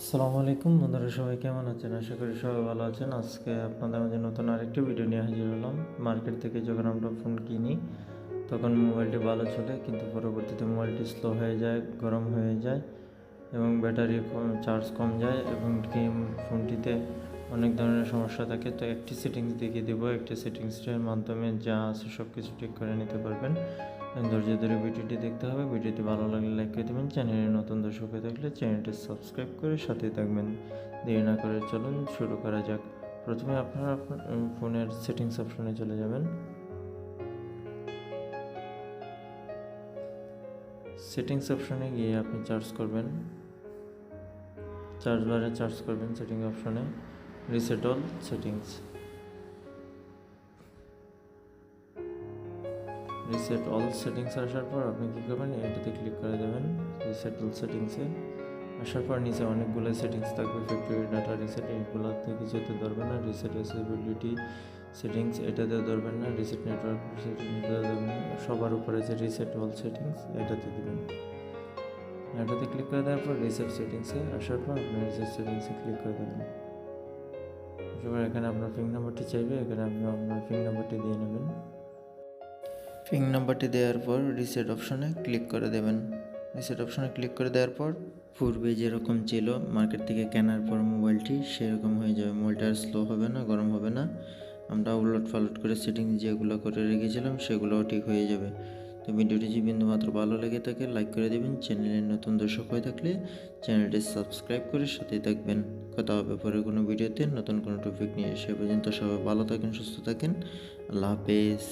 আসসালামু আলাইকুম বন্ধুরা, সবাই কেমন আছেন? আশা করি সবাই ভালো আছেন। আজকে আপনাদের মাঝে নতুন আরেকটি ভিডিও নিয়ে হাজির হলাম। মার্কেট থেকে যখন আমরা ফোন কিনি তখন মোবাইলটি ভালো চলে, কিন্তু পরবর্তীতে মোবাইলটি স্লো হয়ে যায়, গরম হয়ে যায় এবং ব্যাটারি চার্জ কম যায় এবং ফোনটিতে অনেক ধরনের সমস্যা থাকে। তো একটি সেটিংস দেখিয়ে দেবো, একটি সেটিংসের মাধ্যমে যা আছে সব কিছু ঠিক করে নিতে পারবেন। ধৈর্য ধরে ভিডিওটি দেখতে হবে। ভিডিওটি ভালো লাগলে লাইক করে দেবেন। চ্যানেলে নতুন দর্শক হয়ে থাকলে চ্যানেলটি সাবস্ক্রাইব করে সাথে থাকবেন। দেরি না করে চলুন শুরু করা যাক। প্রথমে আপনারা আপনার ফোনের সেটিংস অপশনে চলে যাবেন। সেটিংস অপশনে গিয়ে আপনি চার্জ করবেন, চার্জ বারে চার্জ করবেন সেটিংস অপশনে reset all settings. Reset all settings আসার পর আপনি কী করবেন, এটাতে ক্লিক করে দেবেন। রিসেট অল সেটিংসে আসার পর নিচে অনেকগুলো সেটিংস থাকবে, ফ্যাক্টরি ডাটা রিসেট, এইগুলোতে কিছুতে ধরবেন না। রিসেট অ্যাক্সেসিবিলিটি সেটিংস এটাতে ধরবেন না। রিসেট নেটওয়ার্ক সেটিংস এটাতে ধরবেন না। সবার উপরে যে রিসেট অল সেটিংস এটাতে দেবেন। এটাতে ক্লিক করে দেওয়ার পর রিসেট সেটিংসে আসার পর আপনি রিসেট সেটিংসে ক্লিক করে দেবেন। এবার এখানে আপনার পিন নাম্বারটি চাইবে, এখানে আপনি আপনার পিন নাম্বারটি দিয়ে নেবেন। পিন নাম্বারটি দেওয়ার পর রিসেট অপশনে ক্লিক করে দেবেন। রিসেট অপশনে ক্লিক করে দেওয়ার পর পূর্বে যেরকম ছিল মার্কেট থেকে কেনার পর মোবাইলটি সেরকম হয়ে যাবে। মোবাইলটা আর স্লো হবে না, গরম হবে না। আমরা উলট পালট করে সেটিংস যেগুলো করে রেখেছিলাম সেগুলোও ঠিক হয়ে যাবে। তো ভিডিওটি যদি বিন্দুমাত্র ভালো লেগে থাকে লাইক করে দেবেন। চ্যানেলের নতুন দর্শক হয়ে থাকলে চ্যানেলটি সাবস্ক্রাইব করে সাথেই থাকবেন। কথা হবে পরে কোনো ভিডিওতে নতুন কোনো টপিক নিয়ে। সে পর্যন্ত সবাই ভালো থাকেন, সুস্থ থাকেন। আল্লাহ হাফেজ।